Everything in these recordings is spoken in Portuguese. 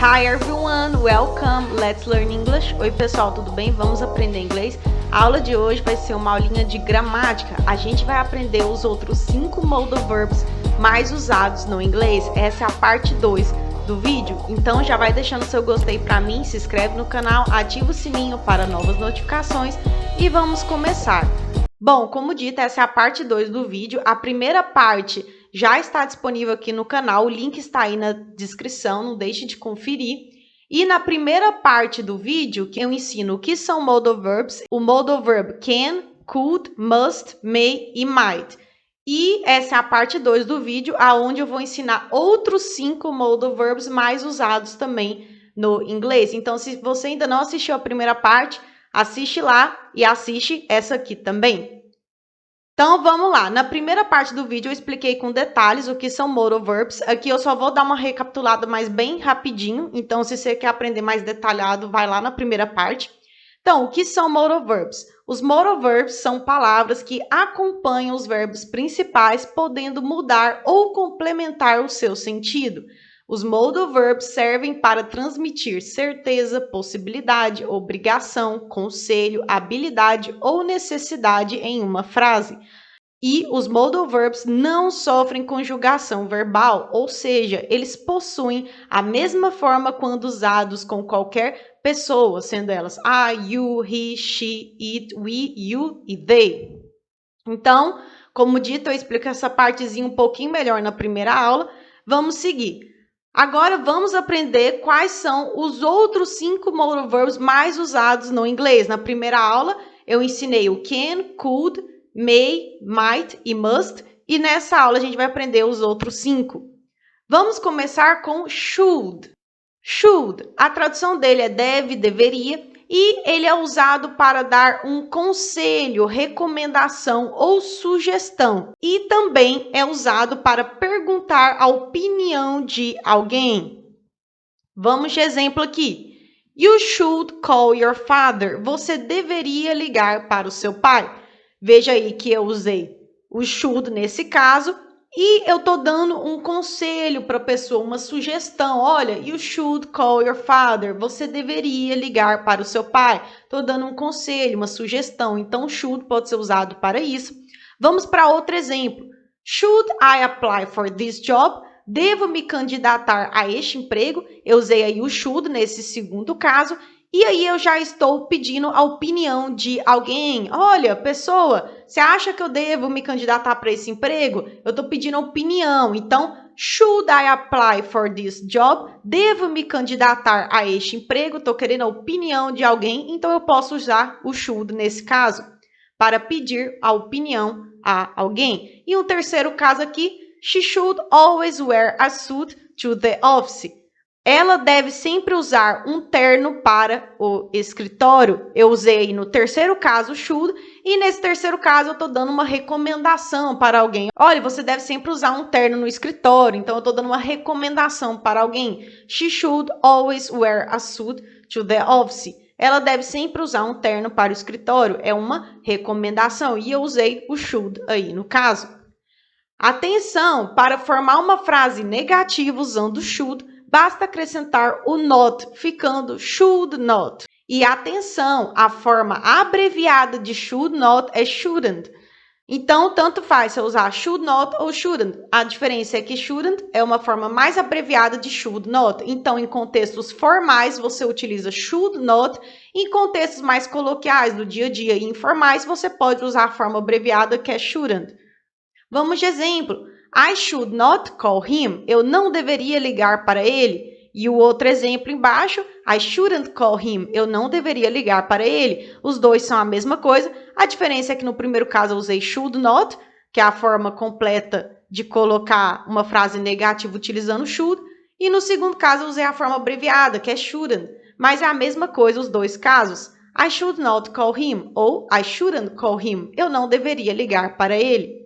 Hi everyone, welcome, let's learn English. Oi pessoal, tudo bem? Vamos aprender inglês? A aula de hoje vai ser uma aulinha de gramática. A gente vai aprender os outros 5 modal verbs mais usados no inglês. Essa é a parte 2 do vídeo. Então já vai deixando seu gostei pra mim, se inscreve no canal, ativa o sininho para novas notificações e vamos começar. Bom, como dito, essa é a parte 2 do vídeo. A primeira parte já está disponível aqui no canal, o link está aí na descrição, não deixe de conferir. E na primeira parte do vídeo, que eu ensino o que são modal verbs, o modal verb can, could, must, may e might. E essa é a parte 2 do vídeo, aonde eu vou ensinar outros 5 modal verbs mais usados também no inglês. Então, se você ainda não assistiu a primeira parte, assiste lá e assiste essa aqui também. Então, vamos lá. Na primeira parte do vídeo, eu expliquei com detalhes o que são modal verbs. Aqui eu só vou dar uma recapitulada, mas bem rapidinho. Então, se você quer aprender mais detalhado, vai lá na primeira parte. Então, o que são modal verbs? Os modal verbs são palavras que acompanham os verbos principais, podendo mudar ou complementar o seu sentido. Os modal verbs servem para transmitir certeza, possibilidade, obrigação, conselho, habilidade ou necessidade em uma frase. E os modal verbs não sofrem conjugação verbal, ou seja, eles possuem a mesma forma quando usados com qualquer pessoa, sendo elas I, you, he, she, it, we, you e they. Então, como dito, eu explico essa partezinha um pouquinho melhor na primeira aula. Vamos seguir. Agora vamos aprender quais são os outros 5 modal verbs mais usados no inglês. Na primeira aula eu ensinei o can, could, may, might e must. E nessa aula a gente vai aprender os outros 5. Vamos começar com should. Should, a tradução dele é deve, deveria. E ele é usado para dar um conselho, recomendação ou sugestão. E também é usado para perguntar a opinião de alguém. Vamos de exemplo aqui. You should call your father. Você deveria ligar para o seu pai. Veja aí que eu usei o should nesse caso. E eu estou dando um conselho para a pessoa, uma sugestão. Olha, you should call your father. Você deveria ligar para o seu pai. Estou dando um conselho, uma sugestão. Então, should pode ser usado para isso. Vamos para outro exemplo. Should I apply for this job? Devo me candidatar a este emprego? Eu usei aí o should nesse segundo caso. E aí eu já estou pedindo a opinião de alguém. Olha, pessoa, você acha que eu devo me candidatar para esse emprego? Eu estou pedindo a opinião. Então, should I apply for this job? Devo me candidatar a este emprego? Estou querendo a opinião de alguém, então eu posso usar o should nesse caso, para pedir a opinião a alguém. E um terceiro caso aqui, she should always wear a suit to the office. Ela deve sempre usar um terno para o escritório. Eu usei no terceiro caso should e nesse terceiro caso eu estou dando uma recomendação para alguém. Olha, você deve sempre usar um terno no escritório. Então eu estou dando uma recomendação para alguém. She should always wear a suit to the office. Ela deve sempre usar um terno para o escritório. É uma recomendação e eu usei o should aí no caso. Atenção, para formar uma frase negativa usando should, basta acrescentar o not, ficando should not. E atenção, a forma abreviada de should not é shouldn't. Então, tanto faz se eu usar should not ou shouldn't. A diferença é que shouldn't é uma forma mais abreviada de should not. Então, em contextos formais, você utiliza should not. Em contextos mais coloquiais, do dia a dia e informais, você pode usar a forma abreviada que é shouldn't. Vamos de exemplo. I should not call him. Eu não deveria ligar para ele. E o outro exemplo embaixo, I shouldn't call him. Eu não deveria ligar para ele. Os dois são a mesma coisa. A diferença é que no primeiro caso eu usei should not, que é a forma completa de colocar uma frase negativa utilizando should. E no segundo caso eu usei a forma abreviada, que é shouldn't. Mas é a mesma coisa os dois casos. I should not call him ou I shouldn't call him. Eu não deveria ligar para ele.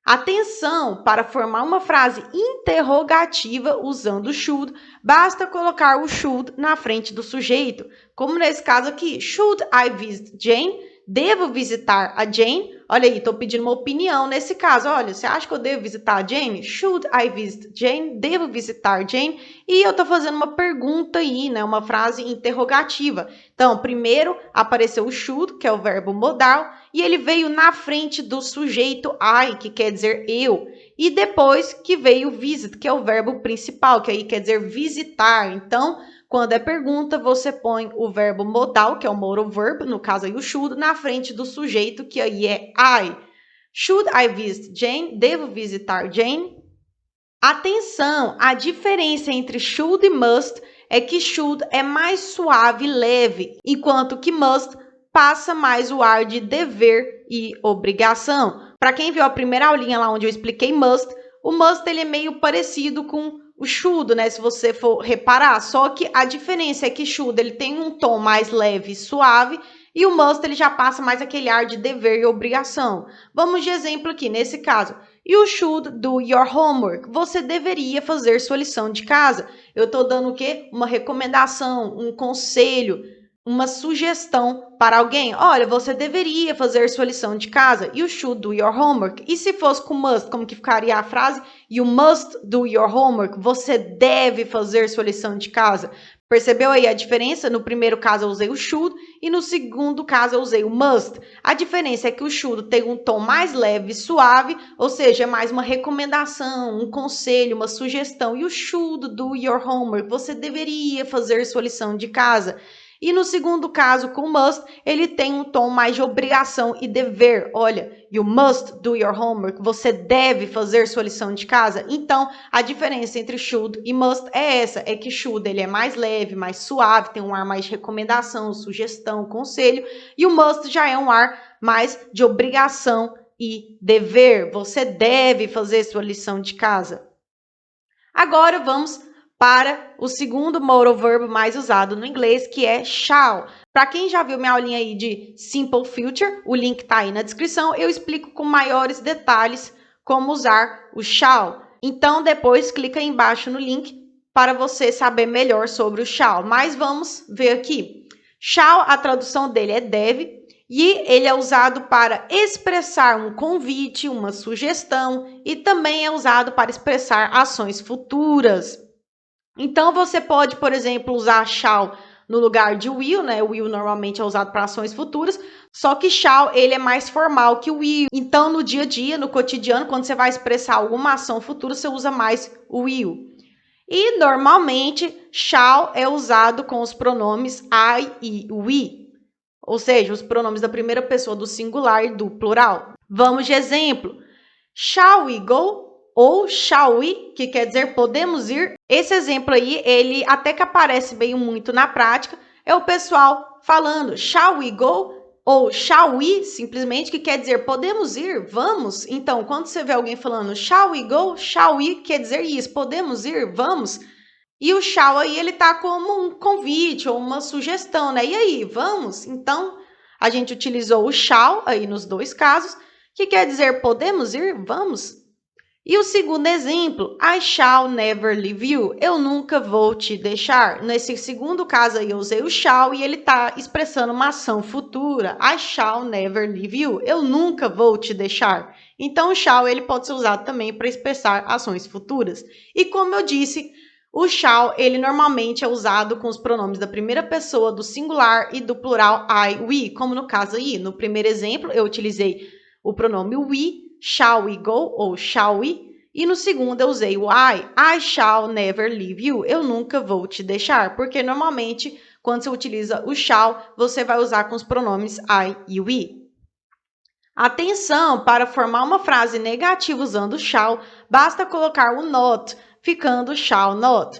Atenção, para formar uma frase interrogativa usando should, basta colocar o should na frente do sujeito. Como nesse caso aqui, should I visit Jane? Devo visitar a Jane? Olha aí, estou pedindo uma opinião nesse caso. Olha, você acha que eu devo visitar a Jane? Should I visit Jane? Devo visitar Jane? E eu estou fazendo uma pergunta aí, né? Uma frase interrogativa. Então, primeiro apareceu o should, que é o verbo modal, e ele veio na frente do sujeito I, que quer dizer eu. E depois que veio o visit, que é o verbo principal, que aí quer dizer visitar. Então, quando é pergunta, você põe o verbo modal, que é o modal verb, no caso aí o should, na frente do sujeito, que aí é I. Should I visit Jane? Devo visitar Jane? Atenção, a diferença entre should e must é que should é mais suave e leve, enquanto que must passa mais o ar de dever e obrigação. Para quem viu a primeira aulinha lá onde eu expliquei must, o must ele é meio parecido com o should, né? Se você for reparar, só que a diferença é que should ele tem um tom mais leve e suave e o must ele já passa mais aquele ar de dever e obrigação. Vamos de exemplo aqui, nesse caso. You should do your homework. Você deveria fazer sua lição de casa. Eu estou dando o quê? Uma recomendação, um conselho, uma sugestão para alguém. Olha, você deveria fazer sua lição de casa. You should do your homework. E se fosse com must, como que ficaria a frase? You must do your homework. Você deve fazer sua lição de casa. Percebeu aí a diferença? No primeiro caso eu usei o should e no segundo caso eu usei o must. A diferença é que o should tem um tom mais leve e suave, ou seja, é mais uma recomendação, um conselho, uma sugestão. E o should do your homework, você deveria fazer sua lição de casa. E no segundo caso, com must, ele tem um tom mais de obrigação e dever. Olha, you must do your homework. Você deve fazer sua lição de casa. Então, a diferença entre should e must é essa. É que should ele é mais leve, mais suave, tem um ar mais de recomendação, sugestão, conselho. E o must já é um ar mais de obrigação e dever. Você deve fazer sua lição de casa. Agora, vamos para o segundo modal verb mais usado no inglês, que é shall. Para quem já viu minha aulinha aí de Simple Future, o link está aí na descrição, eu explico com maiores detalhes como usar o shall. Então, depois clica aí embaixo no link para você saber melhor sobre o shall. Mas vamos ver aqui. Shall, a tradução dele é deve, e ele é usado para expressar um convite, uma sugestão, e também é usado para expressar ações futuras. Então, você pode, por exemplo, usar shall no lugar de will, né? Will normalmente é usado para ações futuras, só que shall, ele é mais formal que o will. Então, no dia a dia, no cotidiano, quando você vai expressar alguma ação futura, você usa mais o will. E, normalmente, shall é usado com os pronomes I e we, ou seja, os pronomes da primeira pessoa do singular e do plural. Vamos de exemplo. Shall we go? Ou shall we, que quer dizer podemos ir. Esse exemplo aí, ele até que aparece bem muito na prática, é o pessoal falando shall we go? Ou shall we, simplesmente, que quer dizer podemos ir, vamos. Então, quando você vê alguém falando shall we go? Shall we quer dizer isso, podemos ir, vamos. E o shall aí, ele tá como um convite ou uma sugestão, né? E aí, vamos? Então, a gente utilizou o shall aí nos dois casos, que quer dizer podemos ir, vamos. E o segundo exemplo, I shall never leave you. Eu nunca vou te deixar. Nesse segundo caso aí eu usei o shall e ele está expressando uma ação futura. I shall never leave you. Eu nunca vou te deixar. Então o shall ele pode ser usado também para expressar ações futuras. E como eu disse, o shall ele normalmente é usado com os pronomes da primeira pessoa do singular e do plural I, we. Como no caso aí, no primeiro exemplo eu utilizei o pronome we. Shall we go ou shall we? E no segundo eu usei o I shall never leave you. Eu nunca vou te deixar, porque normalmente quando você utiliza o shall, você vai usar com os pronomes I e we. Atenção, para formar uma frase negativa usando o shall, basta colocar o not, ficando shall not.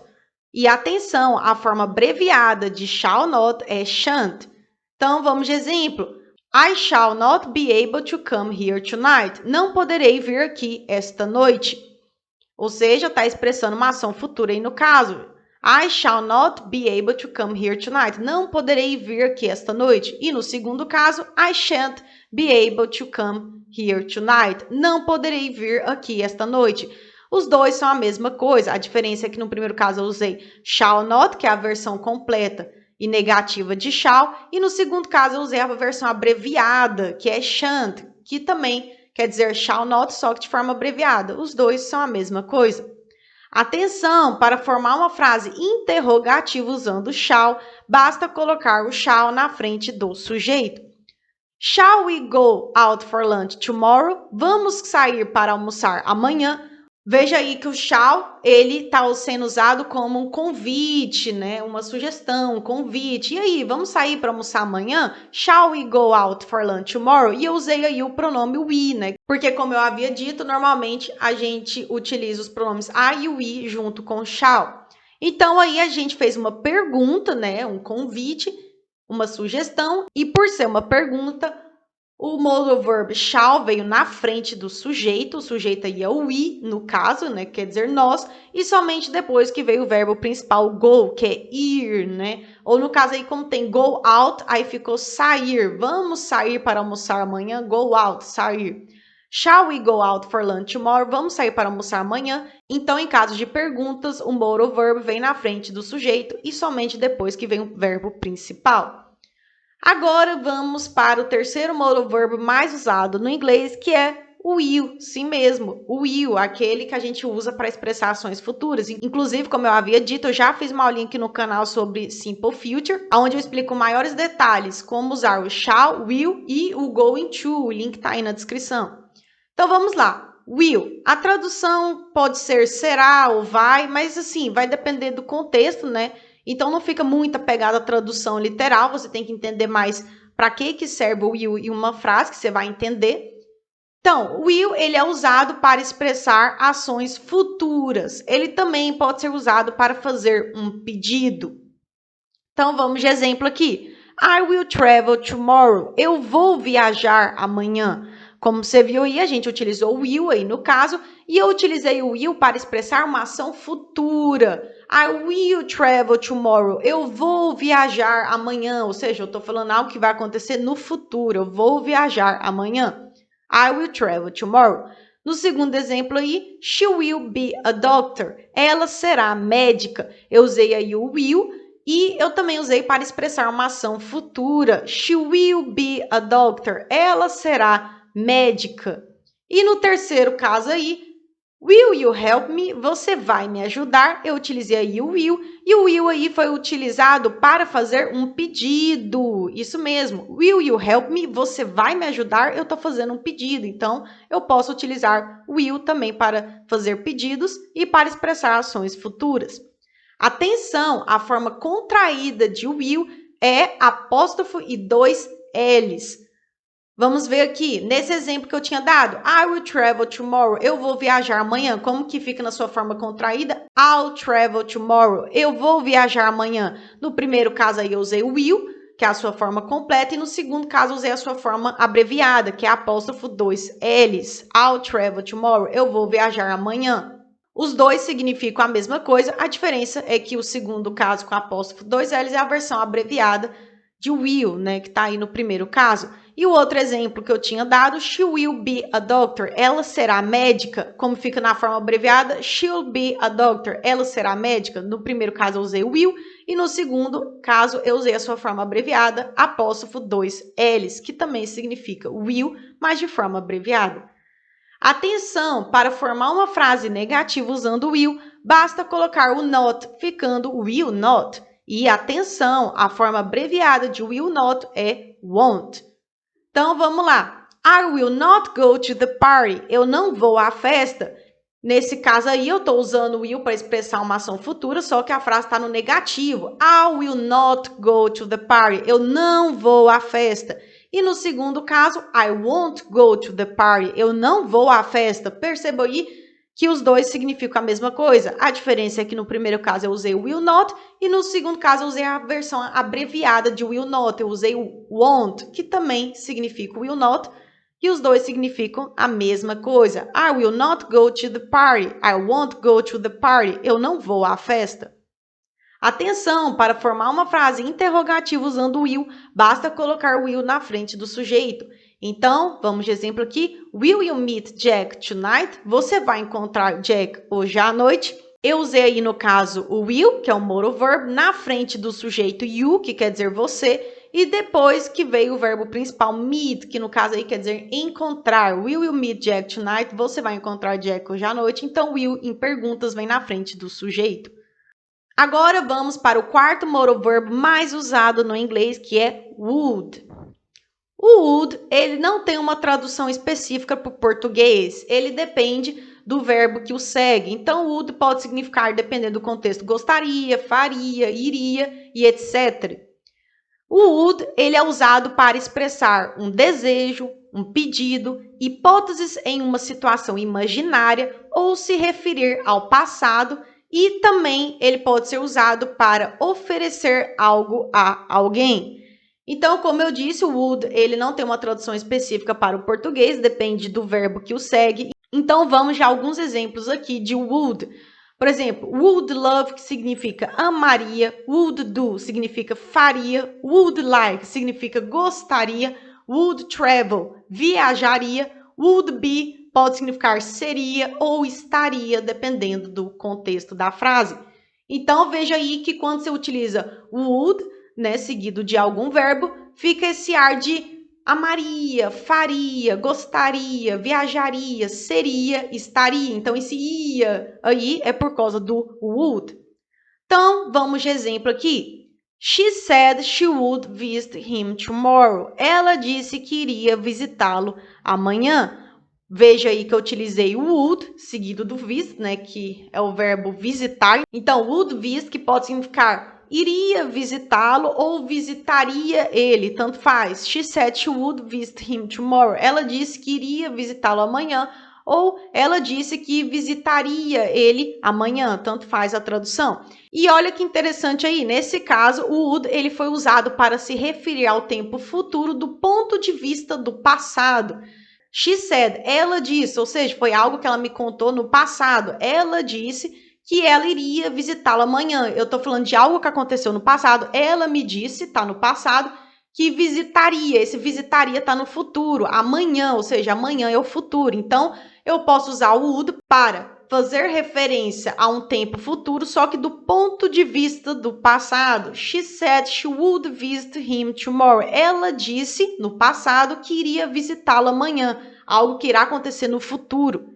E atenção, a forma abreviada de shall not é shan't. Então vamos de exemplo. I shall not be able to come here tonight. Não poderei vir aqui esta noite. Ou seja, está expressando uma ação futura aí no caso. I shall not be able to come here tonight. Não poderei vir aqui esta noite. E no segundo caso, I shan't be able to come here tonight. Não poderei vir aqui esta noite. Os dois são a mesma coisa. A diferença é que no primeiro caso eu usei shall not, que é a versão completa e negativa de shall, e no segundo caso eu usei a versão abreviada, que é shan't, que também quer dizer shall not, só que de forma abreviada. Os dois são a mesma coisa. Atenção, para formar uma frase interrogativa usando shall, basta colocar o shall na frente do sujeito. Shall we go out for lunch tomorrow? Vamos sair para almoçar amanhã? Veja aí que o shall, ele está sendo usado como um convite, né? Uma sugestão, um convite. E aí, vamos sair para almoçar amanhã? Shall we go out for lunch tomorrow? E eu usei aí o pronome we, né? Porque, como eu havia dito, normalmente a gente utiliza os pronomes I e we junto com shall. Então, aí a gente fez uma pergunta, né? Um convite, uma sugestão. E por ser uma pergunta, o modal verb shall veio na frente do sujeito, o sujeito aí é o we, no caso, né, quer dizer nós, e somente depois que veio o verbo principal go, que é ir, né? Ou no caso aí, como tem go out, aí ficou sair. Vamos sair para almoçar amanhã, go out, sair. Shall we go out for lunch tomorrow? Vamos sair para almoçar amanhã. Então, em caso de perguntas, o modal verb vem na frente do sujeito e somente depois que vem o verbo principal. Agora vamos para o terceiro modal verb mais usado no inglês, que é o will, sim mesmo, o will, aquele que a gente usa para expressar ações futuras. Inclusive, como eu havia dito, eu já fiz uma aulinha aqui no canal sobre Simple Future, onde eu explico maiores detalhes, como usar o shall, will e o going to, o link está aí na descrição. Então vamos lá, will, a tradução pode ser será ou vai, mas assim, vai depender do contexto, né? Então, não fica muito apegado à tradução literal, você tem que entender mais para que serve o will em uma frase que você vai entender. Então, o will ele é usado para expressar ações futuras. Ele também pode ser usado para fazer um pedido. Então, vamos de exemplo aqui. I will travel tomorrow. Eu vou viajar amanhã. Como você viu aí, a gente utilizou o will aí no caso, e eu utilizei o will para expressar uma ação futura. I will travel tomorrow. Eu vou viajar amanhã. Ou seja, eu estou falando algo que vai acontecer no futuro. Eu vou viajar amanhã. I will travel tomorrow. No segundo exemplo aí, she will be a doctor. Ela será médica. Eu usei aí o will e eu também usei para expressar uma ação futura. She will be a doctor. Ela será médica. E no terceiro caso aí, will you help me? Você vai me ajudar? Eu utilizei aí o will, e o will aí foi utilizado para fazer um pedido. Isso mesmo. Will you help me? Você vai me ajudar? Eu estou fazendo um pedido. Então, eu posso utilizar will também para fazer pedidos e para expressar ações futuras. Atenção, a forma contraída de will é apóstrofo e 2 L's. Vamos ver aqui, nesse exemplo que eu tinha dado, I will travel tomorrow, eu vou viajar amanhã. Como que fica na sua forma contraída? I'll travel tomorrow, eu vou viajar amanhã. No primeiro caso aí eu usei o will, que é a sua forma completa, e no segundo caso eu usei a sua forma abreviada, que é apóstrofo 2 L's. I'll travel tomorrow, eu vou viajar amanhã. Os dois significam a mesma coisa, a diferença é que o segundo caso com apóstrofo 2 L's é a versão abreviada de will, né, que está aí no primeiro caso. E o outro exemplo que eu tinha dado, she will be a doctor, ela será médica, como fica na forma abreviada, she'll be a doctor, ela será médica. No primeiro caso eu usei will, e no segundo caso eu usei a sua forma abreviada, apóstrofo 2 L's, que também significa will, mas de forma abreviada. Atenção, para formar uma frase negativa usando will, basta colocar o not, ficando will not. E atenção, a forma abreviada de will not é won't. Então, vamos lá. I will not go to the party. Eu não vou à festa. Nesse caso aí, eu estou usando will para expressar uma ação futura, só que a frase está no negativo. I will not go to the party. Eu não vou à festa. E no segundo caso, I won't go to the party. Eu não vou à festa. Perceba aí que os dois significam a mesma coisa. A diferença é que no primeiro caso eu usei o will not e no segundo caso eu usei a versão abreviada de will not. Eu usei o won't, que também significa will not, e os dois significam a mesma coisa. I will not go to the party. I won't go to the party. Eu não vou à festa. Atenção, para formar uma frase interrogativa usando will, basta colocar will na frente do sujeito. Então, vamos de exemplo aqui. Will you meet Jack tonight? Você vai encontrar Jack hoje à noite? Eu usei aí no caso o will, que é um modal verb, na frente do sujeito you, que quer dizer você, E depois que veio o verbo principal meet, que no caso aí quer dizer encontrar. Will you meet Jack tonight? Você vai encontrar Jack hoje à noite. Então, will em perguntas vem na frente do sujeito. Agora vamos para o quarto modal verb mais usado no inglês, que é would. O would, ele não tem uma tradução específica para o português. Ele depende do verbo que o segue. Então, would pode significar, dependendo do contexto, gostaria, faria, iria e etc. O would, ele é usado para expressar um desejo, um pedido, hipóteses em uma situação imaginária ou se referir ao passado, e também ele pode ser usado para oferecer algo a alguém. Então, como eu disse, o would, ele não tem uma tradução específica para o português, depende do verbo que o segue. Então, vamos já a alguns exemplos aqui de would. Por exemplo, would love, que significa amaria, would do significa faria, would like significa gostaria, would travel, viajaria, would be pode significar seria ou estaria, dependendo do contexto da frase. Então, veja aí que quando você utiliza would, né, seguido de algum verbo, fica esse ar de amaria, faria, gostaria, viajaria, seria, estaria. Então, esse ia aí é por causa do would. Então, vamos de exemplo aqui. She said she would visit him tomorrow. Ela disse que iria visitá-lo amanhã. Veja aí que eu utilizei o would, seguido do visit, né, que é o verbo visitar. Então, would visit, que pode significar iria visitá-lo ou visitaria ele, tanto faz. She said she would visit him tomorrow. Ela disse que iria visitá-lo amanhã, ou ela disse que visitaria ele amanhã, tanto faz a tradução. E olha que interessante aí, nesse caso, o would ele foi usado para se referir ao tempo futuro do ponto de vista do passado. She said, ela disse, ou seja, foi algo que ela me contou no passado. Ela disse que ela iria visitá-lo amanhã. Eu estou falando de algo que aconteceu no passado. Ela me disse, está no passado, que visitaria. Esse visitaria está no futuro, amanhã, ou seja, amanhã é o futuro. Então, eu posso usar o would para fazer referência a um tempo futuro, só que do ponto de vista do passado. She said she would visit him tomorrow. Ela disse, no passado, que iria visitá-lo amanhã, algo que irá acontecer no futuro.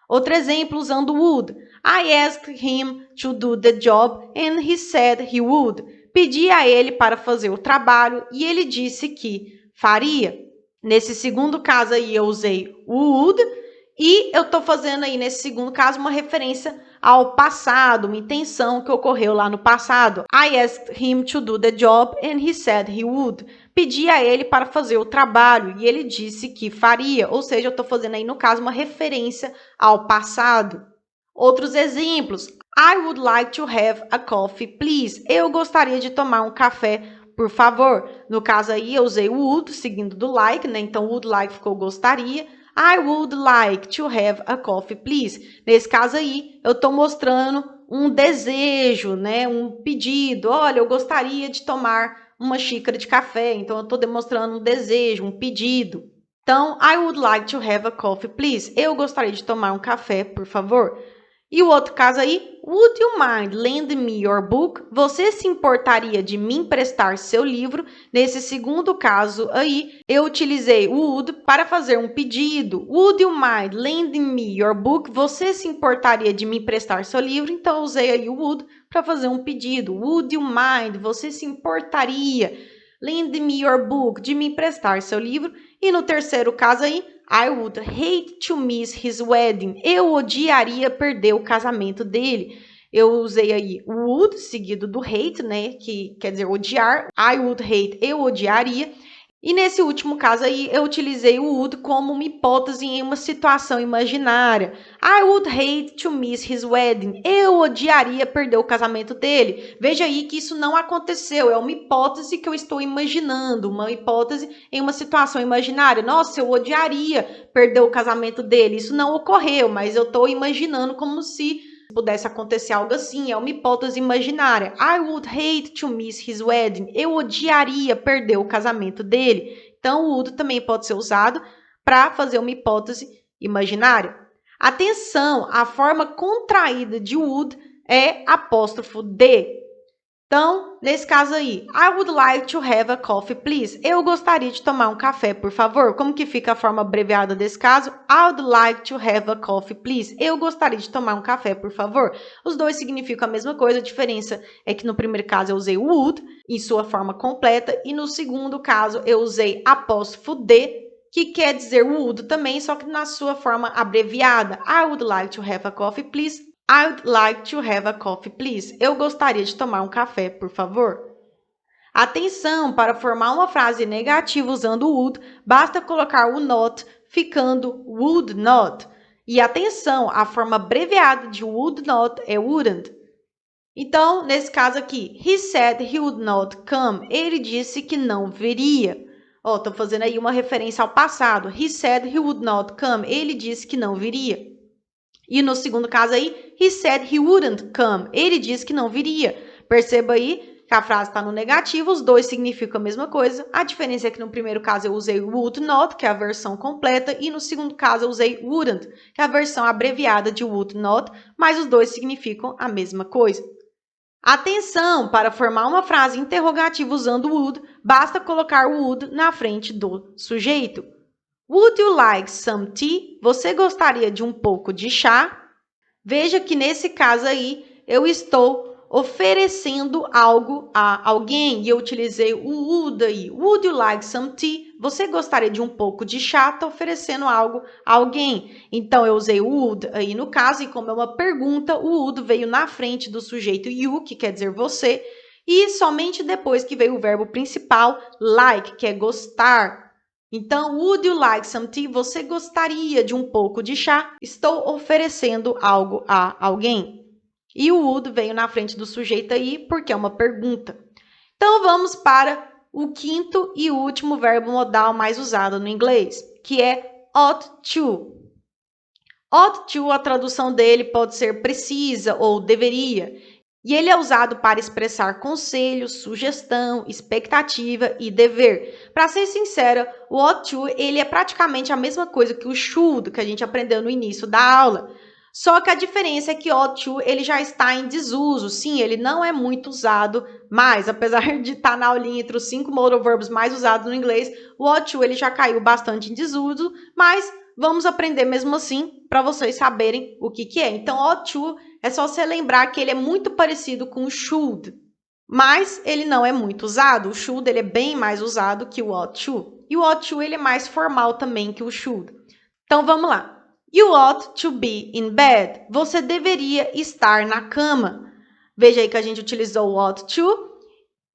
Outro exemplo usando would. I asked him to do the job and he said he would. Pedi a ele para fazer o trabalho e ele disse que faria. Nesse segundo caso aí eu usei would e eu estou fazendo aí nesse segundo caso uma referência ao passado, uma intenção que ocorreu lá no passado. I asked him to do the job and he said he would. Pedi a ele para fazer o trabalho e ele disse que faria. Ou seja, eu estou fazendo aí no caso uma referência ao passado. Outros exemplos. I would like to have a coffee, please. Eu gostaria de tomar um café, por favor. No caso aí, eu usei would, seguindo do like, né? Então, would like ficou gostaria. I would like to have a coffee, please. Nesse caso aí, eu estou mostrando um desejo, né? Um pedido. Olha, eu gostaria de tomar uma xícara de café. Então, eu estou demonstrando um desejo, um pedido. Então, I would like to have a coffee, please. Eu gostaria de tomar um café, por favor. E o outro caso aí, would you mind lend me your book? Você se importaria de me emprestar seu livro? Nesse segundo caso aí, eu utilizei o would para fazer um pedido. Would you mind lending me your book? Você se importaria de me emprestar seu livro? Então, eu usei aí o would para fazer um pedido. Would you mind? Você se importaria? Lend me your book, de me emprestar seu livro. E no terceiro caso aí, I would hate to miss his wedding. Eu odiaria perder o casamento dele. Eu usei aí o would, seguido do hate, né? Que quer dizer odiar. I would hate, eu odiaria. E nesse último caso aí, eu utilizei o would como uma hipótese em uma situação imaginária. I would hate to miss his wedding. Eu odiaria perder o casamento dele. Veja aí que isso não aconteceu. É uma hipótese que eu estou imaginando. Uma hipótese em uma situação imaginária. Nossa, eu odiaria perder o casamento dele. Isso não ocorreu, mas eu estou imaginando como se pudesse acontecer algo assim, é uma hipótese imaginária. I would hate to miss his wedding. Eu odiaria perder o casamento dele. Então, o would também pode ser usado para fazer uma hipótese imaginária. Atenção, a forma contraída de would é apóstrofo D. Então, nesse caso aí, I would like to have a coffee, please. Eu gostaria de tomar um café, por favor. Como que fica a forma abreviada desse caso? I would like to have a coffee, please. Eu gostaria de tomar um café, por favor. Os dois significam a mesma coisa, a diferença é que no primeiro caso eu usei would, em sua forma completa, e no segundo caso eu usei apóstrofo D, que quer dizer would também, só que na sua forma abreviada. I would like to have a coffee, please. I would like to have a coffee, please. Eu gostaria de tomar um café, por favor. Atenção, para formar uma frase negativa usando o would, basta colocar o not, ficando would not. E atenção, a forma abreviada de would not é wouldn't. Então, nesse caso aqui, he said he would not come. Ele disse que não viria. Estou fazendo aí uma referência ao passado. He said he would not come. Ele disse que não viria. E no segundo caso aí, he said he wouldn't come. Ele disse que não viria. Perceba aí que a frase está no negativo, os dois significam a mesma coisa. A diferença é que no primeiro caso eu usei would not, que é a versão completa, e no segundo caso eu usei wouldn't, que é a versão abreviada de would not, mas os dois significam a mesma coisa. Atenção, para formar uma frase interrogativa usando would, basta colocar o would na frente do sujeito. Would you like some tea? Você gostaria de um pouco de chá? Veja que nesse caso aí, eu estou oferecendo algo a alguém e eu utilizei o would aí. Would you like some tea? Você gostaria de um pouco de chá? Está oferecendo algo a alguém. Então, eu usei o would aí no caso e como é uma pergunta, o would veio na frente do sujeito you, que quer dizer você, e somente depois que veio o verbo principal, like, que é gostar. Então, would you like some tea? Você gostaria de um pouco de chá? Estou oferecendo algo a alguém. E o would veio na frente do sujeito aí porque é uma pergunta. Então, vamos para o quinto e último verbo modal mais usado no inglês, que é ought to. Ought to, a tradução dele pode ser precisa ou deveria. E ele é usado para expressar conselho, sugestão, expectativa e dever. Para ser sincera, o ought to ele é praticamente a mesma coisa que o should, que a gente aprendeu no início da aula. Só que a diferença é que ought to ele já está em desuso. Sim, ele não é muito usado mais. Apesar de estar na aulinha entre os 5 modal verbs mais usados no inglês, o ought to ele já caiu bastante em desuso, mas vamos aprender mesmo assim para vocês saberem o que é. Então, ought to é só você lembrar que ele é muito parecido com o should, mas ele não é muito usado. O should ele é bem mais usado que o ought to. E o ought to ele é mais formal também que o should. Então, vamos lá. You ought to be in bed. Você deveria estar na cama. Veja aí que a gente utilizou o ought to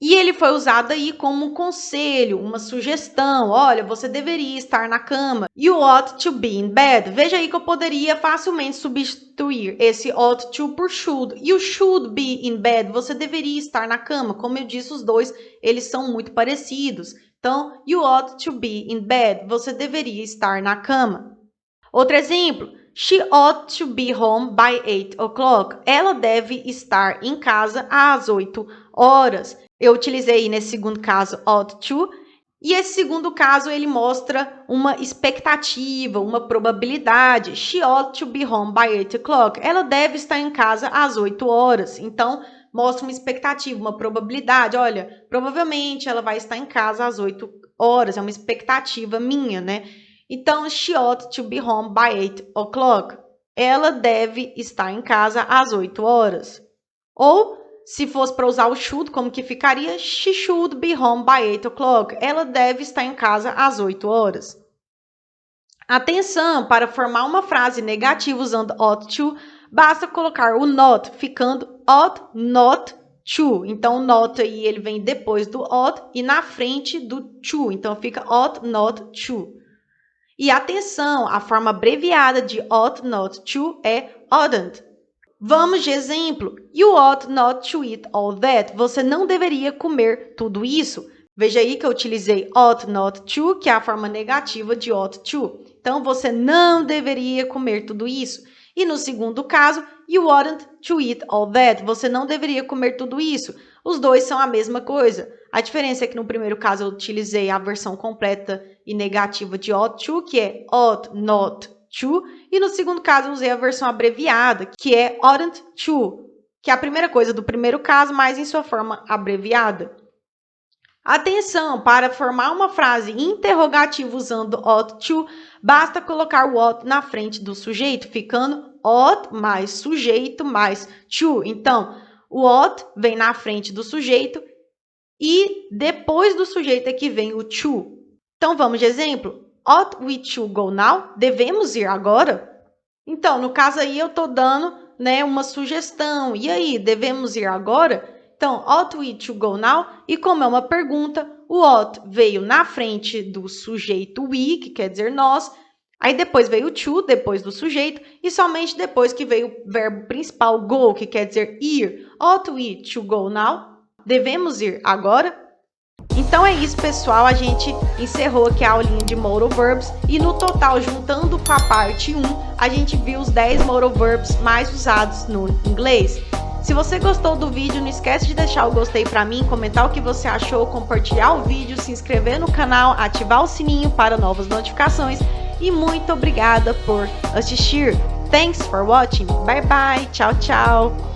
e ele foi usado aí como um conselho, uma sugestão. Olha, você deveria estar na cama. You ought to be in bed. Veja aí que eu poderia facilmente substituir esse ought to por should. E o should be in bed, você deveria estar na cama. Como eu disse, os dois, eles são muito parecidos. Então, you ought to be in bed. Você deveria estar na cama. Outro exemplo. She ought to be home by 8 o'clock. Ela deve estar em casa às 8 horas. Eu utilizei nesse segundo caso ought to, e esse segundo caso ele mostra uma expectativa, uma probabilidade. She ought to be home by 8 o'clock. Ela deve estar em casa às 8 horas. Então, mostra uma expectativa, uma probabilidade. Olha, provavelmente ela vai estar em casa às 8 horas. É uma expectativa minha, né? Então, she ought to be home by 8 o'clock. Ela deve estar em casa às 8 horas. Ou, se fosse para usar o should, como que ficaria? She should be home by 8 o'clock. Ela deve estar em casa às 8 horas. Atenção, para formar uma frase negativa usando ought to, basta colocar o not, ficando ought not to. Então, o not aí ele vem depois do ought e na frente do to. Então, fica ought not to. E atenção, a forma abreviada de ought not to é oughtn't. Vamos de exemplo. You ought not to eat all that. Você não deveria comer tudo isso. Veja aí que eu utilizei ought not to, que é a forma negativa de ought to. Então, você não deveria comer tudo isso. E no segundo caso, you oughtn't to eat all that. Você não deveria comer tudo isso. Os dois são a mesma coisa. A diferença é que no primeiro caso eu utilizei a versão completa e negativa de ought to, que é ought not to, e no segundo caso eu usei a versão abreviada, que é oughtn't to. que é a primeira coisa do primeiro caso, mas em sua forma abreviada. Atenção, para formar uma frase interrogativa usando ought to, basta colocar o ought na frente do sujeito, ficando ought mais sujeito mais to. Então, o ought vem na frente do sujeito e depois do sujeito é que vem o to. Então, vamos de exemplo. Ought we to go now? Devemos ir agora? Então, no caso aí, eu estou dando, né, uma sugestão. E aí, devemos ir agora? Então, ought we to go now? E como é uma pergunta, o ought veio na frente do sujeito we, que quer dizer nós. Aí depois veio o to, depois do sujeito. E somente depois que veio o verbo principal go, que quer dizer ir. Ought we to go now? Devemos ir agora? Então é isso, pessoal, a gente encerrou aqui a aulinha de modal verbs e no total, juntando com a parte 1, a gente viu os 10 modal verbs mais usados no inglês. Se você gostou do vídeo, não esquece de deixar o gostei pra mim, comentar o que você achou, compartilhar o vídeo, se inscrever no canal, ativar o sininho para novas notificações e muito obrigada por assistir. Thanks for watching. Bye bye. Tchau, tchau.